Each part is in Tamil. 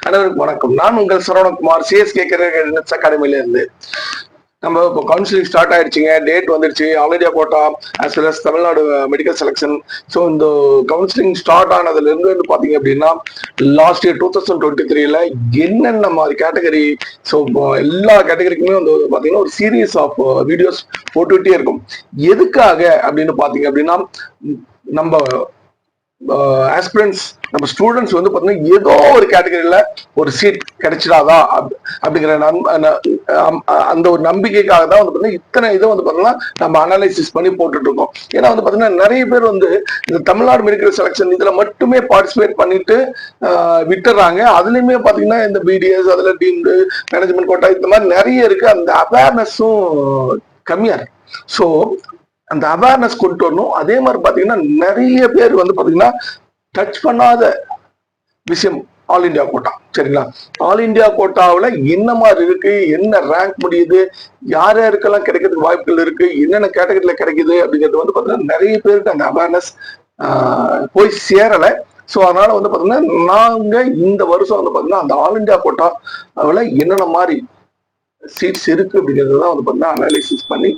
அனைவருக்கும் வணக்கம். நான் உங்கள் சரவணகுமார், சிஎஸ்கே கரியர் அகாடமில இருந்து. நம்ம இப்போ கவுன்சிலிங் ஸ்டார்ட் ஆயிடுச்சுங்க, டேட் வந்துருச்சு. All India quota as well as Tamil Nadu medical selection. So இந்த கவுன்சிலிங் ஸ்டார்ட் ஆனதுல இருந்து பாத்தீங்க அப்படின்னா லாஸ்ட் இயர் 2023ல என்னென்ன மாதிரி கேட்டகரி, ஸோ எல்லா கேட்டகரிக்குமே வந்து பாத்தீங்கன்னா ஒரு சீரீஸ் ஆஃப் வீடியோஸ் போட்டுக்கிட்டே இருக்கும். எதுக்காக அப்படின்னு பாத்தீங்க அப்படின்னா நம்ம ஆஸ்பிரன்ஸ், நம்ம ஸ்டூடெண்ட்ஸ் வந்து பார்த்தீங்கன்னா ஏதோ ஒரு கேட்டகரியில ஒரு சீட் கிடைச்சிடாதா அப்படிங்கிற அந்த ஒரு நம்பிக்கைக்காக தான் வந்து பார்த்தீங்கன்னா இத்தனை இதை வந்து பார்த்தீங்கன்னா நம்ம அனாலிசிஸ் பண்ணி போட்டுட்டு இருக்கோம். ஏன்னா வந்து பார்த்தீங்கன்னா நிறைய பேர் வந்து இந்த தமிழ்நாடு மெடிக்கல் செலெக்ஷன் இதுல மட்டுமே பார்ட்டிசிபேட் பண்ணிட்டு விட்டுறாங்க. அதுலயுமே பார்த்தீங்கன்னா இந்த பிடிஎஸ், அதுல டீம்டு மேனேஜ்மெண்ட் கோட்டா இந்த மாதிரி நிறைய இருக்கு. அந்த அவேர்னஸும் கம்மியா இருக்கு. ஸோ அந்த அவேர்னஸ் கொண்டு வரணும். அதே மாதிரி பாத்தீங்கன்னா நிறைய பேர் வந்து பாத்தீங்கன்னா டச் பண்ணாத விஷயம் ஆல் இண்டியா கோட்டா. சரிங்களா? ஆல் இண்டியா கோட்டாவில் என்ன மாதிரி இருக்கு, என்ன ரேங்க் முடியுது, யார் யாருக்கெல்லாம் கிடைக்கிறதுக்கு வாய்ப்புகள் இருக்கு, என்னென்ன கேட்டகரியில கிடைக்குது அப்படிங்கிறது வந்து பாத்தீங்கன்னா நிறைய பேருக்கு அந்த அவேர்னஸ் போய் சேரலை. ஸோ அதனால வந்து பாத்தீங்கன்னா நாங்க இந்த வருஷம் வந்து பாத்தீங்கன்னா அந்த ஆல் இண்டியா கோட்டாவில் என்னென்ன மாதிரி சீட்ஸ் இருக்கு அப்படிங்கிறதுதான் வந்து பார்த்தீங்கன்னா அனாலிசிஸ் பண்ணி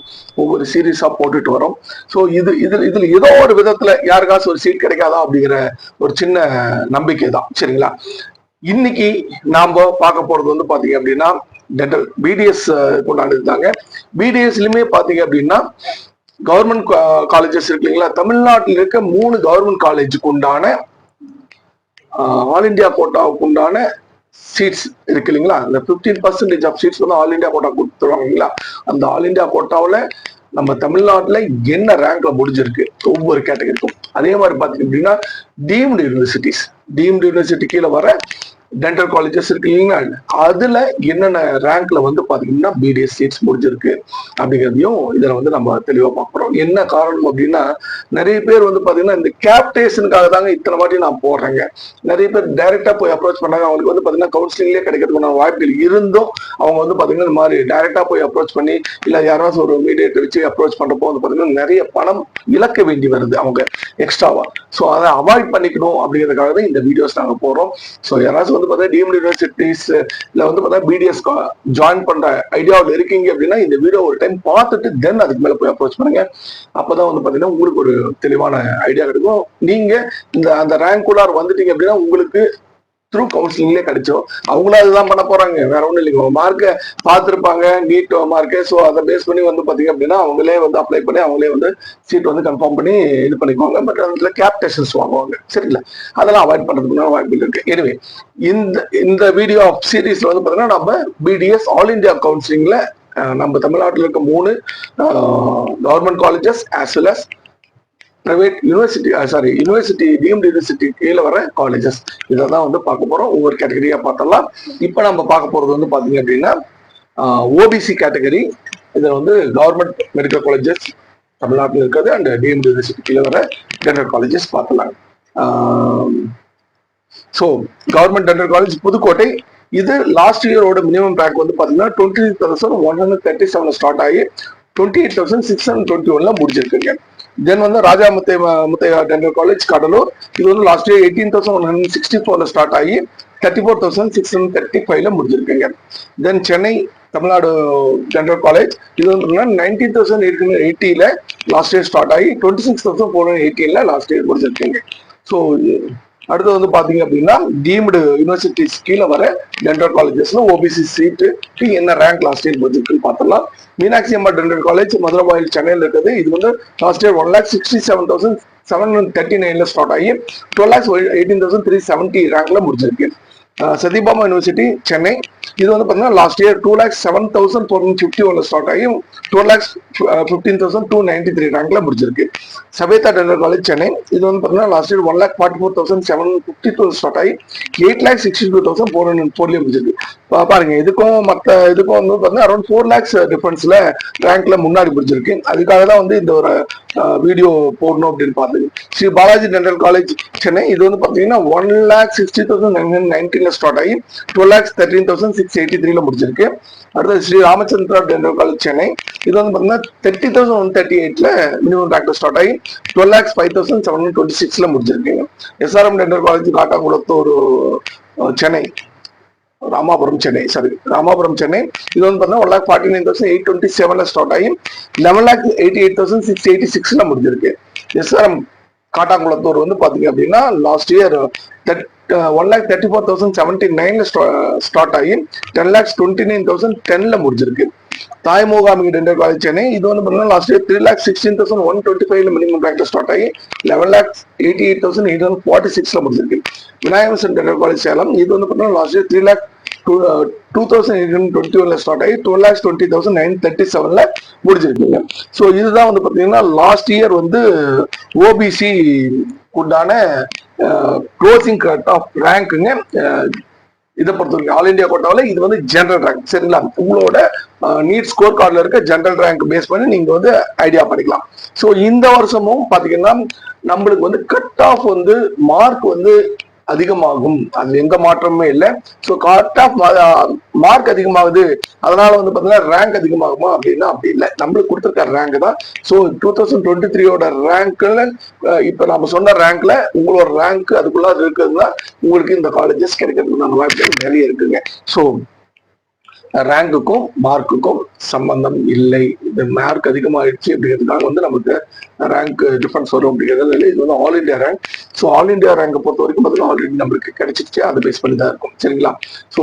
ஒவ்வொரு சீரீஸா போட்டுட்டு வரோம். ஸோ இதுல ஏதோ ஒரு விதத்துல யாருக்காச்சும் ஒரு சீட் கிடைக்காதா அப்படிங்கிற ஒரு சின்ன நம்பிக்கை தான். சரிங்களா? இன்னைக்கு நாம பார்க்க போறது வந்து பாத்தீங்க அப்படின்னா டென்டல் பிடிஎஸ் கொண்டாடுதாங்க. பிடிஎஸ்லயுமே பாத்தீங்க அப்படின்னா கவர்மெண்ட் காலேஜஸ் இருக்கு இல்லைங்களா? தமிழ்நாட்டில் இருக்க 3 கவர்மெண்ட் காலேஜுக்கு உண்டான ஆல் இண்டியா கோட்டாவுக்கு உண்டான சீட்ஸ் இருக்கு இல்லைங்களா? அந்த 15% ஆஃப் சீட்ஸ் வந்து ஆல் இண்டியா கோட்டா கொடுத்துருவாங்க இல்லைங்களா? அந்த ஆல் இண்டியா கோட்டாவில் நம்ம தமிழ்நாட்டில் என்ன ரேங்க்ல முடிஞ்சிருக்கு ஒவ்வொரு கேட்டகரிக்கும். அதே மாதிரி பார்த்தீங்க அப்படின்னா டீம்டு யூனிவர்சிட்டி கீழே வர டென்டல் காலேஜஸ் இருக்கு இல்லைங்களா? அதுல என்னென்ன ரேங்க்ல வந்து பாத்தீங்கன்னா பிடிஎஸ் சீட்ஸ் முடிஞ்சிருக்கு அப்படிங்கிறதையும் இதுல வந்து நம்ம தெளிவா பார்க்குறோம். என்ன காரணம் அப்படின்னா நிறைய பேர் வந்து பாத்தீங்கன்னா இந்த கேப்டேஷனுக்காக தாங்க இத்தனை வாட்டி நான் போடுறேங்க. நிறைய பேர் டைரக்டா போய் அப்ரோச் பண்ணாங்க. அவங்களுக்கு வந்து பாத்தீங்கன்னா கவுன்சிலிங்லேயே கிடைக்கிறதுக்கான வாய்ப்புகள் இருந்தும் அவங்க வந்து பாத்தீங்கன்னா இந்த மாதிரி டைரக்டா போய் அப்ரோச் பண்ணி இல்ல யாராவது ஒரு மீடியேட்டர் வச்சு அப்ரோச் பண்றப்போ வந்து பாத்தீங்கன்னா நிறைய பணம் இழக்க வேண்டி வருது அவங்க எக்ஸ்ட்ராவா. ஸோ அதை அவாய்ட் பண்ணிக்கணும் அப்படிங்கிறதுக்காக தான் இந்த வீடியோஸ் நாங்கள் போடுறோம். ஸோ யாராச்சும் வந்து பார்த்தா டீம்டு யூனிவர்சிட்டிஸ் இல்லை வந்து பார்த்தா பிடிஎஸ் ஜாயின் பண்ற ஐடியாவில் இருக்கீங்க அப்படின்னா இந்த வீடியோ ஒரு டைம் பார்த்துட்டு தென் அதுக்கு மேலே போய் அப்ரோச் பண்ணுங்க. அப்பதான் வந்து பார்த்தீங்கன்னா உங்களுக்கு ஒரு தெளிவான ஐடியா கிடைக்கும். நீங்க அந்த ரேங்க் உள்ளார் வந்துட்டீங்க அப்படின்னா உங்களுக்கு த்ரூ கவுன்சிலிங்லேயே கிடைச்சோம். அவங்களும் அதுதான் பண்ண போறாங்க, வேற ஒன்றும் இல்லைங்க. மார்க்கை பார்த்துருப்பாங்க, நீட் மார்க்கு. ஸோ அதை பேஸ் பண்ணி வந்து பார்த்தீங்க அப்படின்னா அவங்களே வந்து அப்ளை பண்ணி அவங்களே வந்து சீட் வந்து கன்ஃபார்ம் பண்ணி இது பண்ணிக்குவாங்க. பட் அதுல கேப்டேஷன்ஸ் வாங்குவாங்க. சரிங்களா? அதெல்லாம் அவாய்ட் பண்றதுக்கு வாய்ப்பு இருக்கு. எனவே இந்த வீடியோ ஆஃப் சீரீஸ்ல வந்து பார்த்தீங்கன்னா நம்ம பிடிஎஸ் ஆல் இண்டியா கவுன்சிலிங்ல நம்ம தமிழ்நாட்டில் இருக்க 3 government colleges as well as private university deemed university கீழே வர காலேஜஸ் இதை தான் வந்து பார்க்க போறோம். ஒவ்வொரு கேட்டகரியா பார்த்தலாம். இப்போ நம்ம பார்க்க போறது வந்து பாத்தீங்க அப்படின்னா ஓபிசி கேட்டகரி. இதுல வந்து கவர்மெண்ட் மெடிக்கல் காலேஜஸ் தமிழ்நாட்டில் இருக்கிறது அண்ட் டீம்டு யூனிவர்சிட்டி கீழே வர டென்டல் காலேஜஸ் பார்க்கலாம். So government dental college Pudukkottai. இது லாஸ்ட் இயரோட மினிமம் ரேங்க் வந்து பாத்தீங்கன்னா 20,137 ஸ்டார்ட் ஆகி 28,621 முடிஞ்சிருக்குங்க. தென் வந்து ராஜா முத்தையா டென்டல் காலேஜ் கடலூர். இது வந்து லாஸ்ட் இயர் 18,164 ஸ்டார்ட் ஆகி 34,635 முடிஞ்சிருக்குங்க. தென் சென்னை தமிழ்நாடு டென்டல் காலேஜ். இது வந்து 19,880 லாஸ்ட் இயர் ஸ்டார்ட் ஆகி 26,418 லாஸ்ட் இயர் முடிஞ்சிருக்குங்க. ஸோ அடுத்து வந்து பாத்தீங்க அப்படின்னா டீம்டு யூனிவர்சிட்டிஸ் கீழே வர டென்டல் காலேஜஸ்ல ஓபிசி சீட்டு என்ன ரேங்க் லாஸ்ட் இயர் முடிஞ்சிருக்குன்னு பார்த்தலாம். மீனாட்சி அம்மா டென்டல் காலேஜ் மதுரவாயில் சென்னையில் இருக்குது. இது வந்து லாஸ்ட் இயர் 1,67,739 ஸ்டார்ட் ஆகி 12,18,370 ரேங்க்ல முடிஞ்சிருக்கு. சத்யபாமா யூனிவர்சிட்டி சென்னை. இது வந்து பாத்தீங்கன்னா லாஸ்ட் இயர் 2,07,451 ஸ்டார்ட் ஆகி 12,15,293 ரேங்க்ல முடிஞ்சிருக்கு. சவேதா டென்டல் காலேஜ் சென்னை. இது வந்து பாத்தீங்கன்னா லாஸ்ட் இயர் 1,44,752 ஸ்டார்ட் ஆகி 8,62,404 முடிஞ்சிருக்கு. பாருங்க, இதுக்கும் இதுக்கும் வந்து பாத்தீங்கன்னா அரௌண்ட் 4 lakhs டிஃபரன்ஸ்ல ரேங்க்ல முன்னாடி முடிஞ்சிருக்கு. அதுக்காக தான் வந்து இந்த ஒரு வீடியோ போடணும் அப்படின்னு பார்த்தது. Shri Balaji dental college Chennai. இது வந்து பாத்தீங்கன்னா 1,60,919 ஸ்டார்ட் ஆகி 12,13,683 முடிஞ்சிருக்கு. அடுத்தது ஸ்ரீ ராமச்சந்திரா டென்டல் காலேஜ் சென்னை. இது வந்து பாத்தீங்கன்னா 30,138 மினிமம் ரேங்க்ல ஸ்டார்ட் ஆகி 12,05,726 முடிஞ்சிருக்கீங்க. SRM dental college Kattankulathur Chennai. Ramapuram Chennai, sorry Ramapuram Chennai. இது வந்து பார்த்தீங்கன்னா 1,49,827 ஸ்டார்ட் ஆகி 11,88,686 முடிஞ்சிருக்கு. எஸ் சார், காட்டாங்குளத்தூர் வந்து பாத்தீங்க அப்படின்னா லாஸ்ட் இயர் 1,34,079 ஸ்டார்ட் ஆகி 10,29,010 முடிஞ்சிருக்கு. தாய்மூகாமிகை டென்டல் காலேஜ் சென்னை, இது வந்து பார்த்தீங்கன்னா லாஸ்ட் இயர் 3,16,125 மினிமம் ரேங்க்ல ஸ்டார்ட் ஆகி 11,88,846 முடிஞ்சிருக்கு. விநாயகர் டென்டல் காலேஜ் சேலம், இது வந்து பார்த்தீங்கன்னா லாஸ்ட் இயர் 3,02,821 ஸ்டார்ட் ஆகி 12,20,937 முடிஞ்சிருக்குங்க. ஸோ இதுதான் வந்து பார்த்தீங்கன்னா லாஸ்ட் இயர் வந்து ஓபிசி உண்டான க்ளோசிங் கட் ஆஃப் ரேங்க்குங்க. இதை பொறுத்த வரைக்கும் ஆல் இண்டியா கோட்டாவில் இது வந்து ஜெனரல் ரேங்க், சரிங்களா? உங்களோட நீட் ஸ்கோர் கார்டில் இருக்க ஜெனரல் ரேங்க் பேஸ் பண்ணி நீங்க வந்து ஐடியா பண்ணிக்கலாம். ஸோ இந்த வருஷமும் பாத்தீங்கன்னா நம்மளுக்கு வந்து கட் ஆஃப் வந்து மார்க் வந்து அதிகமாகும், அது எந்த மாற்றமே இல்லை. ஸோ கட் ஆஃப் மார்க் அதிகமாகுது, அதனால வந்து பாத்தீங்கன்னா ரேங்க் அதிகமாகுமா அப்படின்னா அப்படி இல்லை. நம்மளுக்கு கொடுத்துருக்க ரேங்க் தான். ஸோ 2023 ரேங்க்ல இப்ப நம்ம சொன்ன ரேங்க்ல உங்களோட ரேங்க் அதுக்குள்ள இருக்குதுன்னா உங்களுக்கு இந்த காலேஜஸ் கிடைக்கிறதுக்கு வாய்ப்புகள் நிறைய இருக்குங்க. ஸோ ரேங்குக்கும் மார்க்குக்கும் சம்பந்தம் இல்லை. இந்த மார்க் அதிகமாகிடுச்சு அப்படிங்கிறதுக்காக வந்து நமக்கு ரேங்க் டிஃபரன்ஸ் வரும் அப்படிங்கிறது இல்லை. இது வந்து all India rank. So all India ரேங்கை பொறுத்த வரைக்கும் பார்த்தீங்கன்னா ஆல்ரெடி நம்மளுக்கு கிடைச்சிருச்சு, அதை பேஸ் பண்ணி தான் இருக்கும், சரிங்களா? ஸோ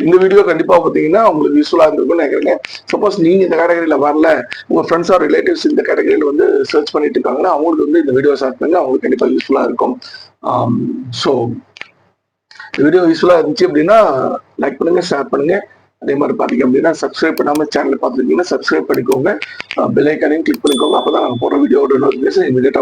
இந்த வீடியோ கண்டிப்பாக பார்த்தீங்கன்னா உங்களுக்கு யூஸ்ஃபுல்லாக இருந்திருக்கும்னு நினைக்கிறேன். சப்போஸ் நீங்க இந்த கேட்டகரியில் வரல, உங்க ஃப்ரெண்ட்ஸ் ஆர் ரிலேட்டிவ்ஸ் இந்த கேட்டகரியில் வந்து சர்ச் பண்ணிட்டு இருக்காங்கன்னா அவங்களுக்கு வந்து இந்த வீடியோ ஷேர் பண்ணுங்க, அவங்களுக்கு கண்டிப்பாக யூஸ்ஃபுல்லாக இருக்கும். ஸோ இந்த வீடியோ யூஸ்ஃபுல்லாக இருந்துச்சு அப்படின்னா லைக் பண்ணுங்க, ஷேர் பண்ணுங்க. அதே மாதிரி பாத்தீங்க அப்படின்னா சப்ஸ்கிரைப் பண்ணாம சேனல் பார்த்துருக்கீங்கன்னா சப்ஸ்கிரைப் பண்ணிக்கோங்க, பெல் ஐக்கானையும் கிளிக் பண்ணிக்கோங்க. அப்பதான் நாங்கள் போற வீடியோட நோட்டிஃபிகேஷன் இமீடியட்டா